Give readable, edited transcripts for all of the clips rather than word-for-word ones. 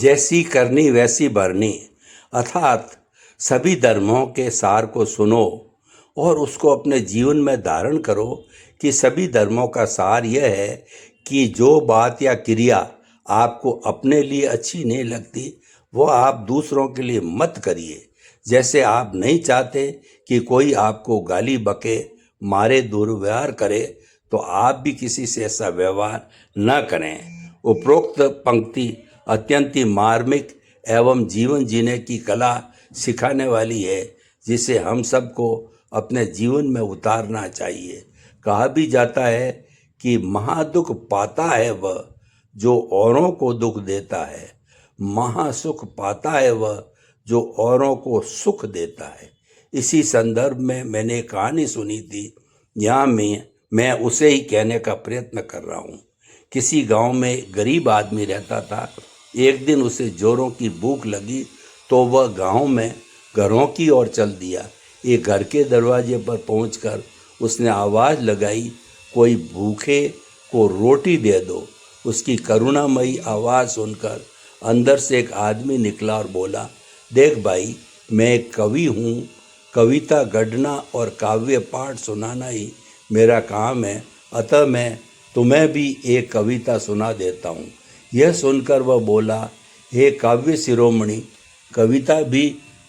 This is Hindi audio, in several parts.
जैसी करनी वैसी भरनी, अर्थात सभी धर्मों के सार को सुनो और उसको अपने जीवन में धारण करो कि सभी धर्मों का सार यह है कि जो बात या क्रिया आपको अपने लिए अच्छी नहीं लगती वो आप दूसरों के लिए मत करिए। जैसे आप नहीं चाहते कि कोई आपको गाली बके, मारे, दुर्व्यवहार करे, तो आप भी किसी से ऐसा व्यवहार न करें। उपरोक्त पंक्ति अत्यंत ही मार्मिक एवं जीवन जीने की कला सिखाने वाली है, जिसे हम सबको अपने जीवन में उतारना चाहिए। कहा भी जाता है कि महादुख पाता है वह जो औरों को दुख देता है, महासुख पाता है वह जो औरों को सुख देता है। इसी संदर्भ में मैंने एक कहानी सुनी थी, यहाँ मैं उसे ही कहने का प्रयत्न कर रहा हूँ। किसी गांव में एक गरीब आदमी रहता था। एक दिन उसे जोरों की भूख लगी तो वह गांव में घरों की ओर चल दिया। एक घर के दरवाजे पर पहुंचकर उसने आवाज़ लगाई, कोई भूखे को रोटी दे दो। उसकी करुणामयी आवाज़ सुनकर अंदर से एक आदमी निकला और बोला, देख भाई, मैं एक कवि हूँ। कविता गढ़ना और काव्य पाठ सुनाना ही मेरा काम है, अतः मैं तुम्हें भी एक कविता सुना देता हूँ। यह सुनकर वह बोला, हे काव्य शिरोमणि, कविता भी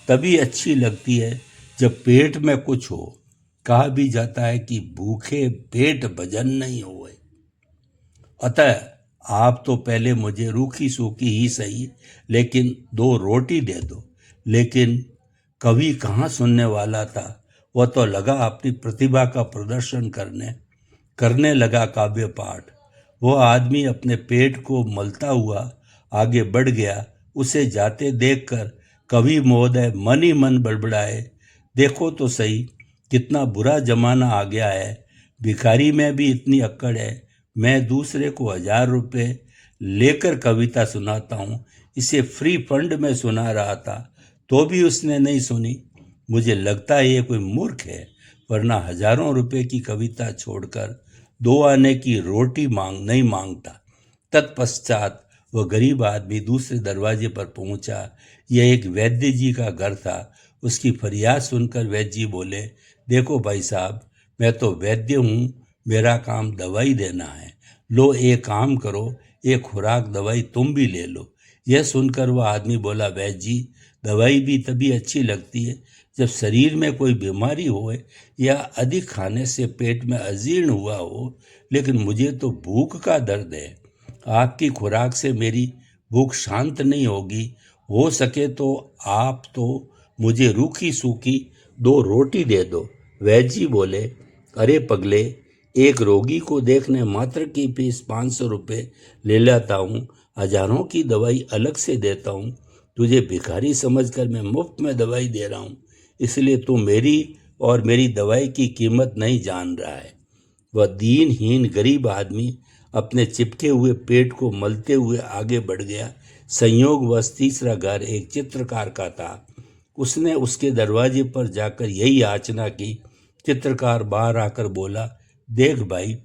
तभी अच्छी लगती है जब पेट में कुछ हो। कहा भी जाता है कि भूखे पेट भजन नहीं होए। अतः आप तो पहले मुझे रूखी सूखी ही सही, लेकिन 2 रोटी दे दो। लेकिन कवि कहाँ सुनने वाला था, वह तो लगा अपनी प्रतिभा का प्रदर्शन करने लगा काव्य पाठ। वो आदमी अपने पेट को मलता हुआ आगे बढ़ गया। उसे जाते देखकर कवि महोदय मन ही मन बड़बड़ाए, देखो तो सही कितना बुरा जमाना आ गया है। भिखारी में भी इतनी अक्कड़ है। मैं दूसरे को 1000 रुपये लेकर कविता सुनाता हूँ। इसे फ्री फंड में सुना रहा था तो भी उसने नहीं सुनी। मुझे लगता है ये कोई मूर्ख है, वरना हजारों रुपए की कविता छोड़कर 2 आने की रोटी नहीं मांगता। तत्पश्चात वह गरीब आदमी दूसरे दरवाजे पर पहुंचा। यह एक वैद्य जी का घर था। उसकी फरियाद सुनकर वैद्य जी बोले, देखो भाई साहब, मैं तो वैद्य हूँ, मेरा काम दवाई देना है। लो एक काम करो, एक खुराक दवाई तुम भी ले लो। यह सुनकर वह आदमी बोला, वैद्य जी, दवाई भी तभी अच्छी लगती है जब शरीर में कोई बीमारी हो या अधिक खाने से पेट में अजीर्ण हुआ हो, लेकिन मुझे तो भूख का दर्द है। आपकी खुराक से मेरी भूख शांत नहीं होगी। हो सके तो आप तो मुझे रूखी सूखी 2 रोटी दे दो। वैद्य जी बोले, अरे पगले, एक रोगी को देखने मात्र की फीस 500 रुपये ले लेता हूँ, हजारों की दवाई अलग से देता हूँ। तुझे भिखारी समझकर मैं मुफ्त में दवाई दे रहा हूँ, इसलिए तू मेरी और मेरी दवाई की कीमत नहीं जान रहा है। वह दीनहीन गरीब आदमी अपने चिपके हुए पेट को मलते हुए आगे बढ़ गया। संयोगवश तीसरा घर एक चित्रकार का था। उसने उसके दरवाजे पर जाकर यही याचना की। चित्रकार बाहर आकर बोला, देख भाई,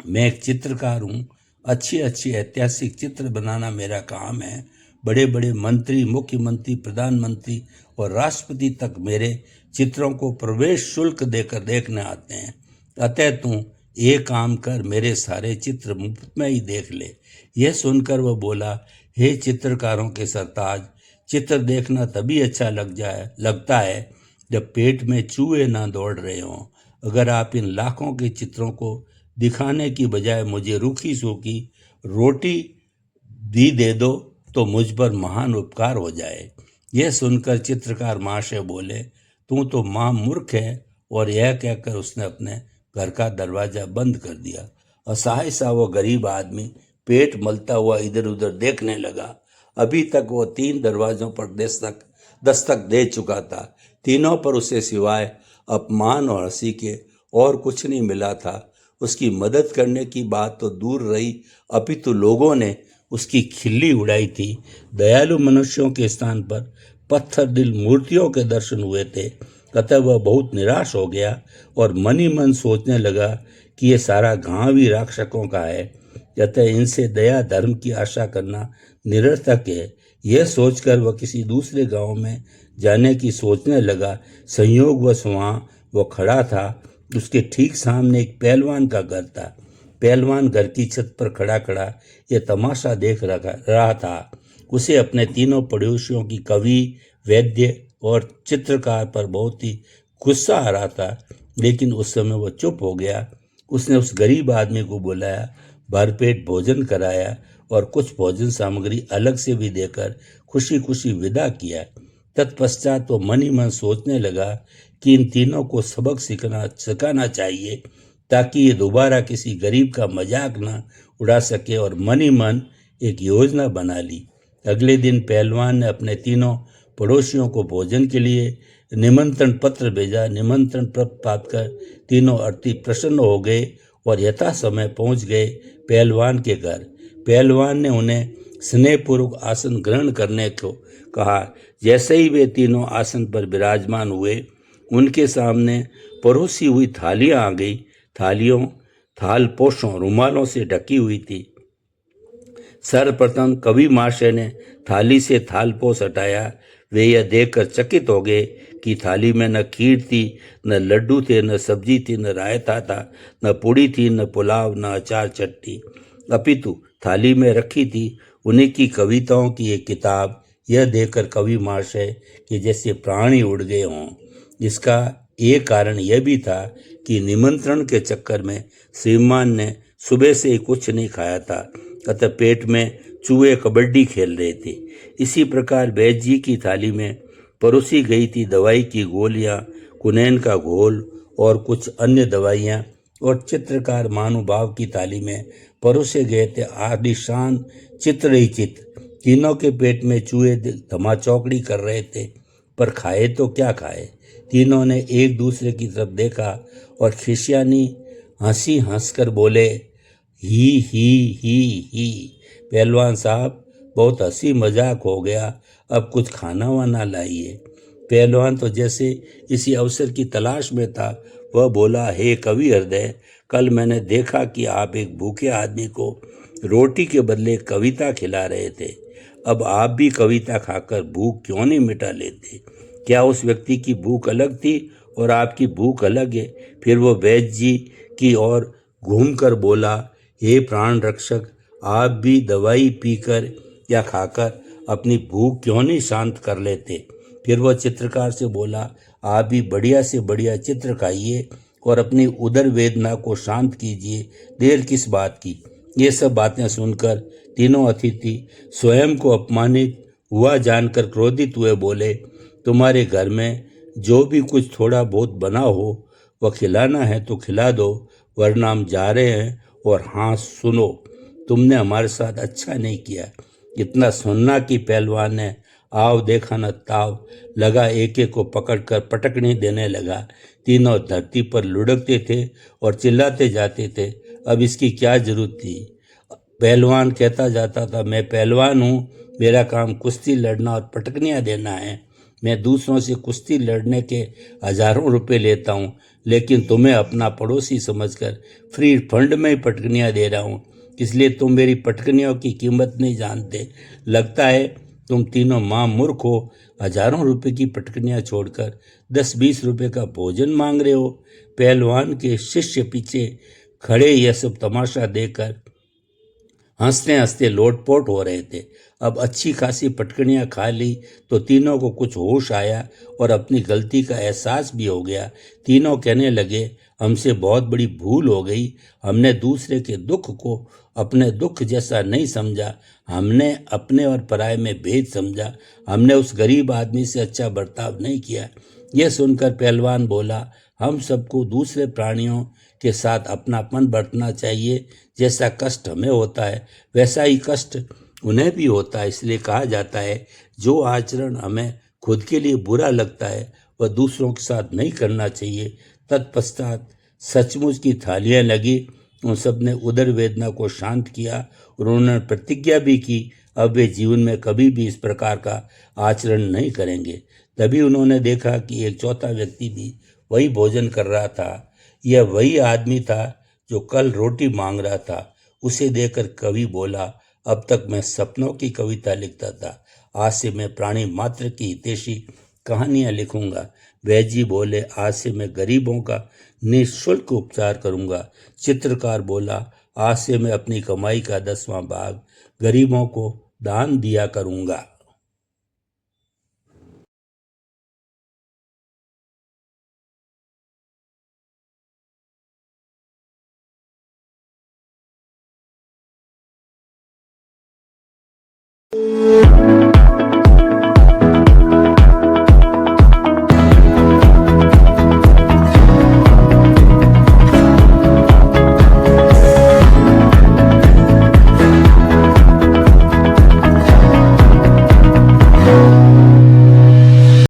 मैं एक चित्रकार हूँ। अच्छे अच्छे ऐतिहासिक चित्र बनाना मेरा काम है। बड़े बड़े मंत्री, मुख्यमंत्री, प्रधानमंत्री और राष्ट्रपति तक मेरे चित्रों को प्रवेश शुल्क देकर देखने आते हैं। अतः तू एक काम कर, मेरे सारे चित्र मुफ्त में ही देख ले। यह सुनकर वह बोला, हे चित्रकारों के सरताज, चित्र देखना तभी अच्छा लगता है जब पेट में चूहे ना दौड़ रहे हों। अगर आप इन लाखों के चित्रों को दिखाने की बजाय मुझे रूखी सूखी रोटी भी दे दो तो मुझ पर महान उपकार हो जाए। यह सुनकर चित्रकार महाशय बोले, तू तो मूर्ख है, और यह कहकर उसने अपने घर का दरवाजा बंद कर दिया। असहाय सा वो गरीब आदमी पेट मलता हुआ इधर उधर देखने लगा। अभी तक वो 3 दरवाजों पर दस्तक दे चुका था। तीनों पर उसे सिवाय अपमान और हंसी के और कुछ नहीं मिला था। उसकी मदद करने की बात तो दूर रही, अपितु लोगों ने उसकी खिल्ली उड़ाई थी। दयालु मनुष्यों के स्थान पर पत्थर दिल मूर्तियों के दर्शन हुए थे। अतः वह बहुत निराश हो गया और मन ही मन सोचने लगा कि ये सारा गांव ही राक्षसों का है। अतः इनसे दया धर्म की आशा करना निरर्थक है। यह सोचकर वह किसी दूसरे गांव में जाने की सोचने लगा। संयोगवश वहाँ वह खड़ा था। उसके ठीक सामने एक पहलवान का घर था। पहलवान घर की छत पर खड़ा खड़ा यह तमाशा देख रहा था। उसे अपने तीनों पड़ोसियों की कवि, वैद्य और चित्रकार पर बहुत ही गुस्सा आ रहा था, लेकिन उस समय वह चुप हो गया। उसने उस गरीब आदमी को बुलाया, भरपेट भोजन कराया और कुछ भोजन सामग्री अलग से भी देकर खुशी खुशी विदा किया। तत्पश्चात वो मन ही मन सोचने लगा कि इन तीनों को सबक सिखाना चाहिए, ताकि ये दोबारा किसी गरीब का मजाक न उड़ा सके, और मन ही मन एक योजना बना ली। अगले दिन पहलवान ने अपने तीनों पड़ोसियों को भोजन के लिए निमंत्रण पत्र भेजा। निमंत्रण पत्र पाकर तीनों अति प्रसन्न हो गए और यथा समय पहुंच गए पहलवान के घर। पहलवान ने उन्हें स्नेहपूर्वक आसन ग्रहण करने को कहा। जैसे ही वे तीनों आसन पर विराजमान हुए, उनके सामने परोसी हुई थालियां आ गई। थालियों थालपोशों रुमालों से ढकी हुई थी। सर्वप्रथम कवि महाशय ने थाली से थालपोश हटाया। वे यह देखकर चकित हो गए कि थाली में न खीर थी, न लड्डू थे, न सब्जी थी, न रायता था, न पूड़ी थी, न पुलाव, न अचार चटनी, अपितु थाली में रखी थी उन्हीं की कविताओं की एक किताब। यह देखकर कवि महाशय के जैसे प्राण ही उड़ गए हों। इसका एक कारण यह भी था कि निमंत्रण के चक्कर में श्रीमान ने सुबह से ही कुछ नहीं खाया था, अतः पेट में चूहे कबड्डी खेल रहे थे। इसी प्रकार वैद्य जी की थाली में परोसी गई थी दवाई की गोलियां, कुनैन का घोल और कुछ अन्य दवाइयां, और चित्रकार महानुभाव की थाली में परोसे गए थे आलिशान चित्र ही चित्र। तीनों के पेट में चूहे धमाचौकड़ी कर रहे थे, पर खाए तो क्या खाए। तीनों ने एक दूसरे की तरफ देखा और खिसियानी हंसी हंसकर बोले, ही ही ही ही। पहलवान साहब, बहुत हंसी मजाक हो गया, अब कुछ खाना वाना लाइए। पहलवान तो जैसे इसी अवसर की तलाश में था। वह बोला, हे कवि हृदय, कल मैंने देखा कि आप एक भूखे आदमी को रोटी के बदले कविता खिला रहे थे। अब आप भी कविता खाकर भूख क्यों नहीं मिटा लेते? क्या उस व्यक्ति की भूख अलग थी और आपकी भूख अलग है? फिर वो वैद्य जी की ओर घूमकर बोला, हे प्राण रक्षक, आप भी दवाई पीकर या खाकर अपनी भूख क्यों नहीं शांत कर लेते? फिर वह चित्रकार से बोला, आप भी बढ़िया से बढ़िया चित्र खाइए और अपनी उदर वेदना को शांत कीजिए, देर किस बात की? ये सब बातें सुनकर तीनों अतिथि स्वयं को अपमानित हुआ जानकर क्रोधित हुए बोले, तुम्हारे घर में जो भी कुछ थोड़ा बहुत बना हो वह खिलाना है तो खिला दो, वरना हम जा रहे हैं। और हाँ सुनो, तुमने हमारे साथ अच्छा नहीं किया। इतना सुनना कि पहलवान ने आव देखा न ताव लगा एक एक को पकड़कर पटकनी देने लगा। तीनों धरती पर लुढ़कते थे और चिल्लाते जाते थे। अब इसकी क्या जरूरत थी? पहलवान कहता जाता था, मैं पहलवान हूँ, मेरा काम कुश्ती लड़ना और पटकनियाँ देना है। मैं दूसरों से कुश्ती लड़ने के हजारों रुपए लेता हूँ, लेकिन तुम्हें अपना पड़ोसी समझकर फ्री फंड में ही पटकनियाँ दे रहा हूँ, इसलिए तुम मेरी पटकनियों की कीमत नहीं जानते। लगता है तुम तीनों माँ मूर्ख हो। हजारों रुपए की पटकनियाँ छोड़कर 10-20 रुपए का भोजन मांग रहे हो। पहलवान के शिष्य पीछे खड़े यह सब तमाशा देखकर हंसते हंसते लोटपोट हो रहे थे। अब अच्छी खासी पटकनियाँ खा ली तो तीनों को कुछ होश आया और अपनी गलती का एहसास भी हो गया। तीनों कहने लगे, हमसे बहुत बड़ी भूल हो गई। हमने दूसरे के दुख को अपने दुख जैसा नहीं समझा। हमने अपने और पराये में भेद समझा। हमने उस गरीब आदमी से अच्छा बर्ताव नहीं किया। यह सुनकर पहलवान बोला, हम सबको दूसरे प्राणियों के साथ अपनापन बरतना चाहिए। जैसा कष्ट हमें होता है वैसा ही कष्ट उन्हें भी होता है। इसलिए कहा जाता है, जो आचरण हमें खुद के लिए बुरा लगता है वह दूसरों के साथ नहीं करना चाहिए। तत्पश्चात सचमुच की थालियां लगी। उन सब ने उदर वेदना को शांत किया और उन्होंने प्रतिज्ञा भी की, अब वे जीवन में कभी भी इस प्रकार का आचरण नहीं करेंगे। तभी उन्होंने देखा कि एक चौथा व्यक्ति भी वही भोजन कर रहा था। यह वही आदमी था जो कल रोटी मांग रहा था। उसे देखकर कवि बोला, अब तक मैं सपनों की कविता लिखता था, आज से मैं प्राणी मात्र की हितैषी कहानियां लिखूंगा। वैजी बोले, आज से मैं गरीबों का निःशुल्क उपचार करूंगा। चित्रकार बोला, आज से मैं अपनी कमाई का 10वां भाग गरीबों को दान दिया करूंगा।